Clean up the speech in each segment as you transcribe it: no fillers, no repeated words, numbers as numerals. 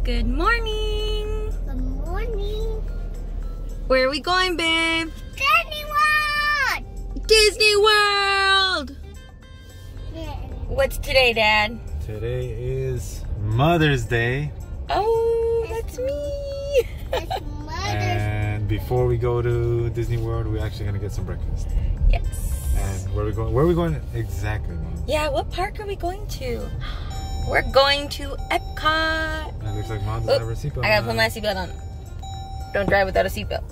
Good morning. Good morning. Where are we going, babe? Disney World. Disney World. Yeah. What's today, Dad? Today is Mother's Day. Oh, that's me. It's Mother's And before we go to Disney World, we're actually gonna get some breakfast. Yes. And where are we going? Where are we going exactly, Mom? Yeah, what park are we going to? We're going to Epcot. And it looks like Mom doesn't have her seatbelt. I gotta put my seatbelt on. Don't drive without a seatbelt.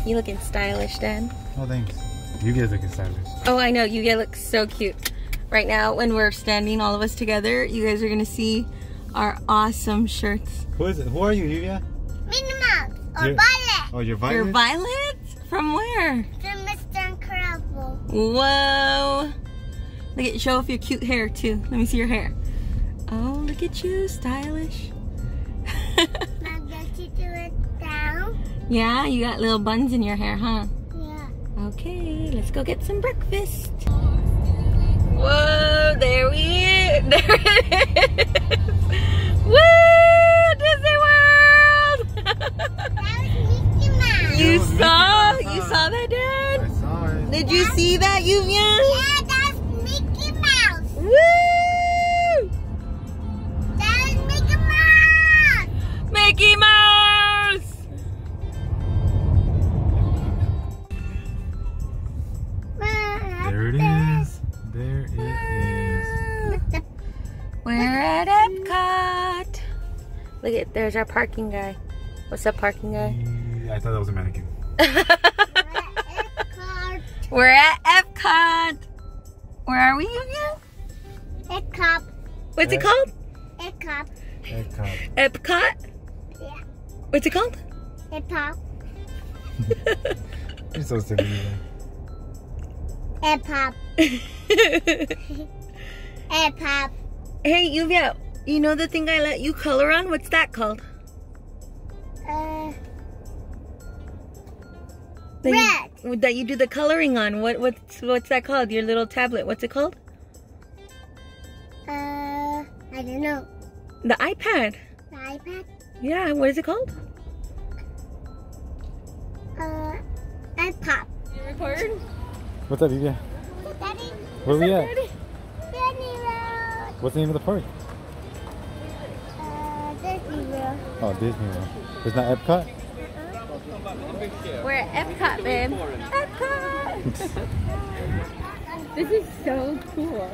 You looking stylish, Dad. Oh, thanks. You guys looking stylish. Oh, I know. You guys look so cute. Right now, when we're standing all of us together, you guys are gonna see our awesome shirts. Who is it? Who are you, Lluvia? Minnie Mouse or You're- Violet. Oh, you're Violet? You're Violet? From where? From Mr. Incredible. Whoa. Look at, show off your cute hair too. Let me see your hair. Oh, look at you, stylish. Now get you do it down. Yeah, you got little buns in your hair, huh? Yeah. Okay, let's go get some breakfast. Whoa, there it is. Woo, Disney World. That was Mickey Mouse. You That was saw Mickey Mouse. that, Dad? I saw it. Did you see that, Lluvia? Yeah, that was Mickey Mouse. Woo! That was Mickey Mouse. Mickey Mouse! There it is. There it is. We're at Epcot. Look at, there's our parking guy. What's up, parking guy? I thought that was a mannequin. We're at Epcot. Where are we again? Epcot. What's it called? Epcot. Epcot. Epcot? Yeah. What's it called? Epcot. You're so silly. Epcot. Epcot. Hey, Lluvia, you know the thing I let you color on? What's that called? That you do the coloring on. What's that called? Your little tablet. What's it called? I don't know. The iPad. The iPad? Yeah, what is it called? iPod. You record? What's up, Lluvia? Daddy? Where are we at? Disney World. What's the name of the park? Disney World. Oh, Disney World. It's not Epcot? We're at Epcot, babe. Epcot! This is so cool.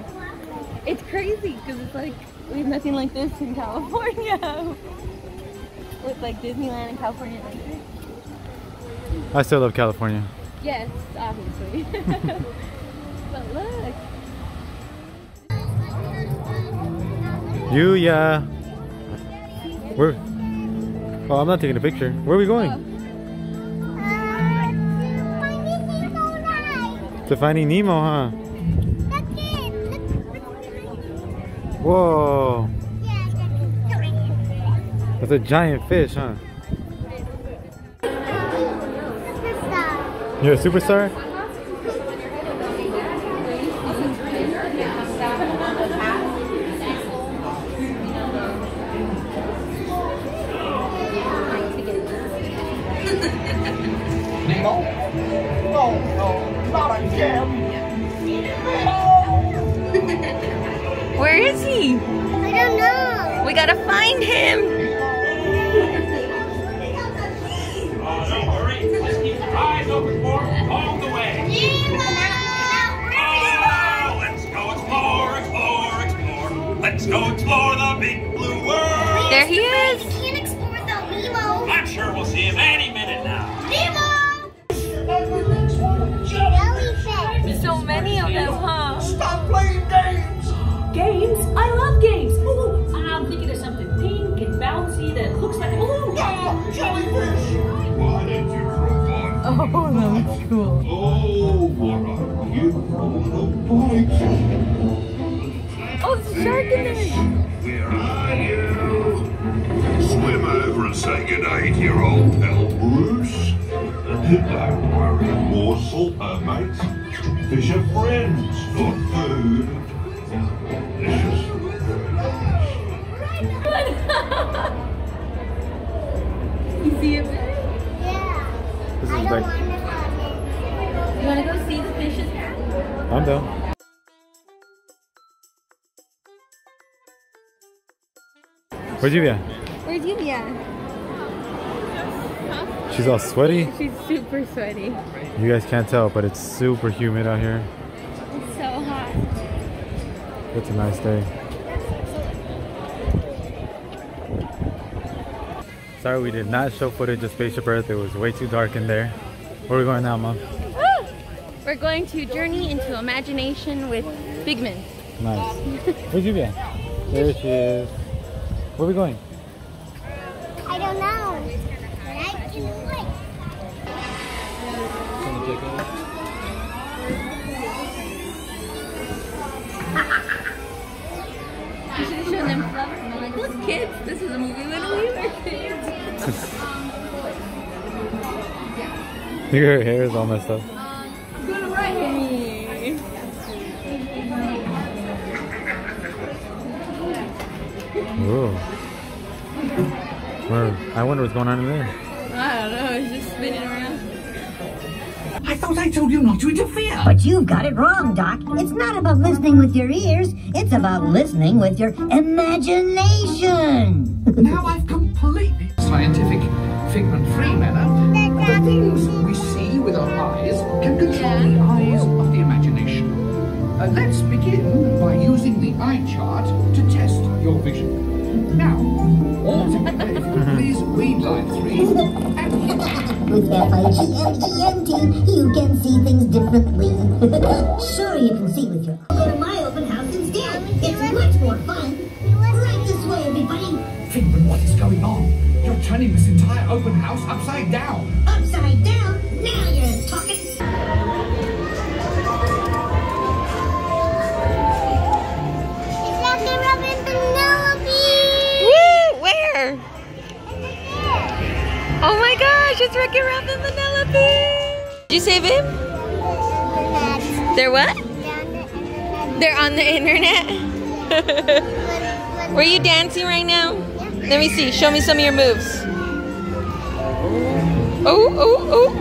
It's crazy because it's like we have nothing like this in California. With like Disneyland in California. I still love California. Yes, obviously. But look. Lluvia. Where? Oh, I'm not taking a picture. Where are we going? Finding Nemo ride. To Finding Nemo, huh? Look it. Look. Whoa. Yeah, that's That's a giant fish, huh? Superstar. You're a superstar? No, not again. Where is he? I don't know. We gotta find him. Don't worry, just keep your eyes open for him all the way. Oh, let's go explore, explore, explore. Let's go explore the big blue world. There he is. We can't explore without Nemo. I'm sure we'll see him any minute now. Nemo! Jellyfish. So many of them, huh? Stop playing games. Games? I love games. Ooh, I'm thinking of something pink and bouncy that looks like. Ooh, Jellyfish. Why did you throw one? Oh, that's cool. Oh, what are you on Oh, there's a shark in there. Where are you? Swim over and say goodnight to your old pal Bruce. Don't worry, morsel, mates. Fish are friends, not food. Delicious. You see it? Yeah. This I is don't like, want to come in. You wanna go see the fishes? I'm down. Where's Lluvia? Where's Lluvia? She's all sweaty. She's super sweaty. You guys can't tell, but it's super humid out here. It's so hot. It's a nice day. Sorry we did not show footage of Spaceship Earth. It was way too dark in there. Where are we going now, Mom? Woo! We're going to journey into imagination with Bigman. Nice. Where's Lluvia? There she is. Where are we going? I don't know. But I can wait. You should have shown them fluffs and I'm like, those kids, this was a movie when we were kids. Your hair is all messed up. Go to right me. Whoa. I wonder what's going on in there. I don't know, it's just spinning around. I thought I told you not to interfere. But you've got it wrong, Doc. It's not about listening with your ears. It's about listening with your imagination. Now I've completely scientific, figment-free manner. The things we see with our eyes can control the eyes of the imagination. Let's begin by using the eye chart to test your vision. Now, all together, if you could please read line 3 and hit With FIGMGMT, you can see things differently. Sure, you can see with your... Go to my open house instead. It's much more fun. Right this way, everybody. Figment, what is going on? You're turning this entire open house upside down. Upside down. Now you're talking. It's like a rubbing Penelope. Woo! Where? Oh my gosh, it's Wreck-It Ralph and Penelope! Did you save him? They're what? They're on the internet? Were you dancing right now? Let me see. Show me some of your moves. Oh, oh, oh.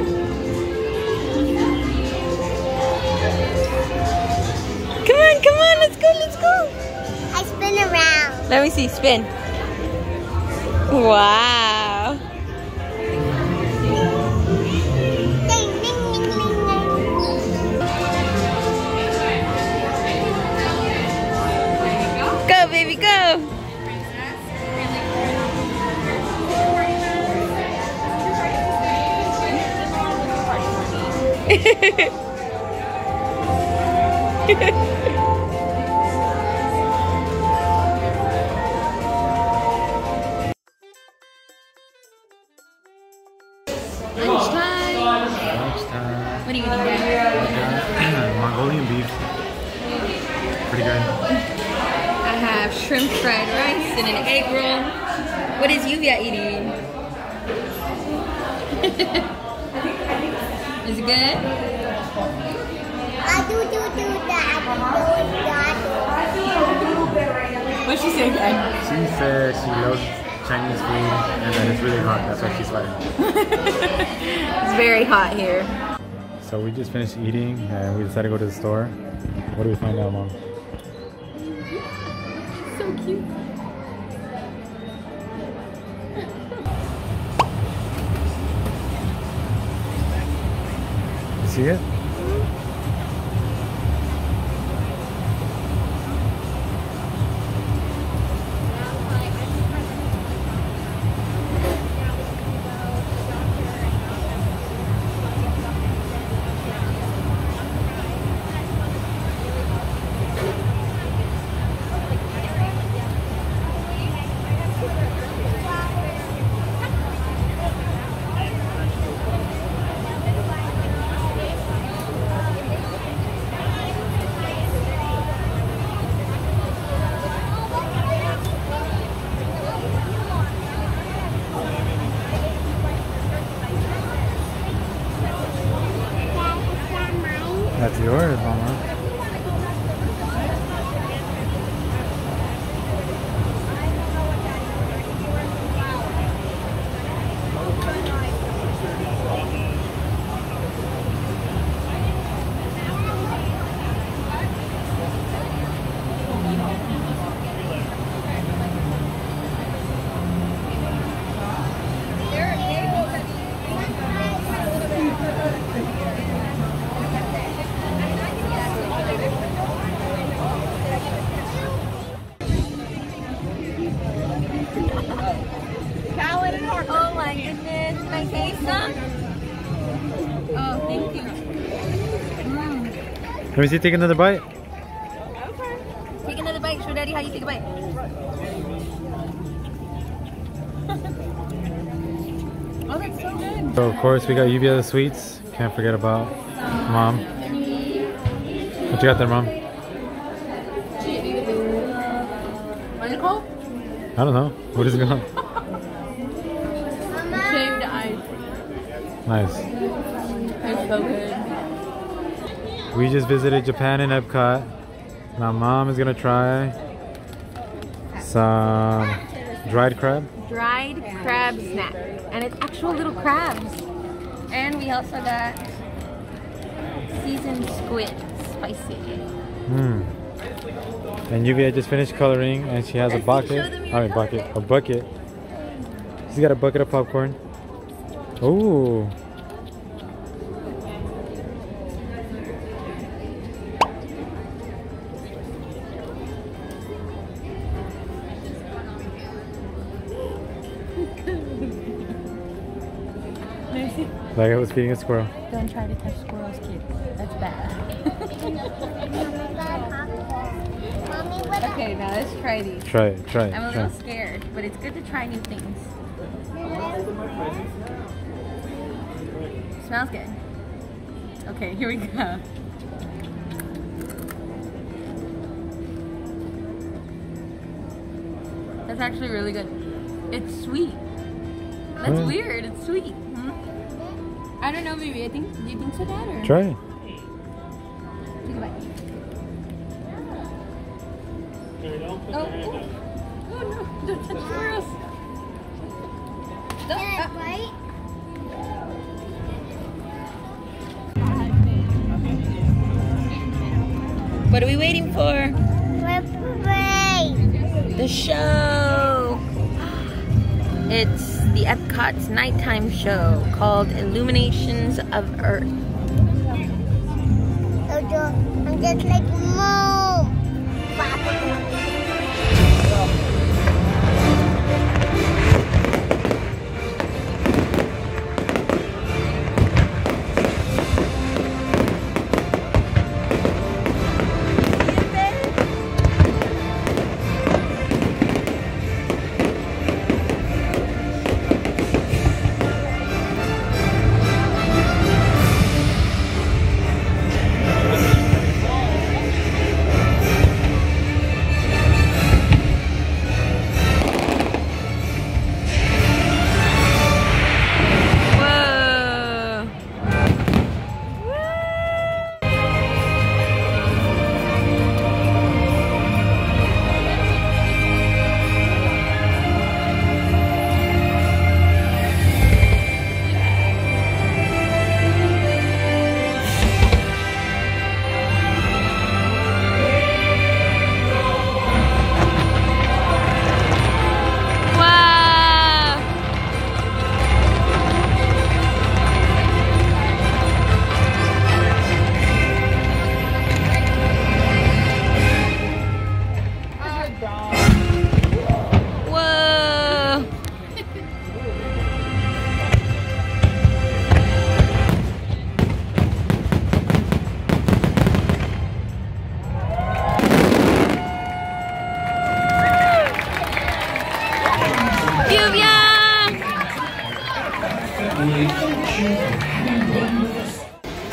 Come on, come on. Let's go, let's go. I spin around. Let me see. Spin. Wow. Ding, ding, ding, ding, ding. Go, baby, go. Lunchtime. What are you eating, Dad? Mongolian beef. Pretty good. I have shrimp fried rice and an egg roll. What is Lluvia eating? Is it good? I do that. What'd she say, Dad? She said she loves Chinese food and that it's really hot. That's why she's sweating. It's very hot here. So we just finished eating and we decided to go to the store. What do we find out, Mom? So cute. You see it? That's yours, Mama. Let me see, take another bite. Okay. Take another bite. Show Daddy how you take a bite. Oh, that's so good. So of course we got Lluvia the sweets. Can't forget about Mom. What you got there, Mom? What is it called? I don't know. What is it called? Shaved ice. Nice. It's so good. We just visited Japan in Epcot. Now Mom is gonna try some dried crab. Dried crab snack. And it's actual little crabs. And we also got seasoned squid. Spicy. And Lluvia just finished coloring and she has a bucket. A bucket. She's got a bucket of popcorn. Ooh. Like I was feeding a squirrel. Don't try to touch squirrels, kids. That's bad. Okay, now let's try these. Try it, try it. I'm a little scared, but it's good to try new things. Smells good. Okay, here we go. That's actually really good. It's sweet. That's weird. It's sweet. I don't know, maybe. Do you think so, Dad? Or? Try it. Take a bite. Oh no, don't touch squirrels. Right? What are we waiting for? The show. It's the Epcot's nighttime show called Illuminations of Earth. I'm just like Mom.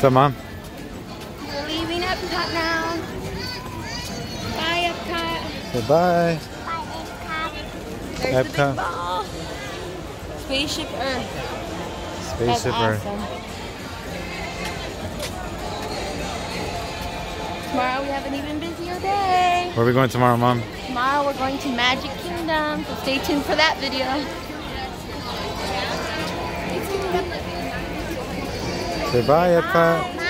What's up, Mom? We're leaving Epcot now. Bye, Epcot. Say bye. There's Epcot. the big ball. Spaceship Earth. Spaceship That's Earth. awesome. Tomorrow we have an even busier day. Where are we going tomorrow, Mom? Tomorrow we're going to Magic Kingdom, so stay tuned for that video. Say bye, Epcot.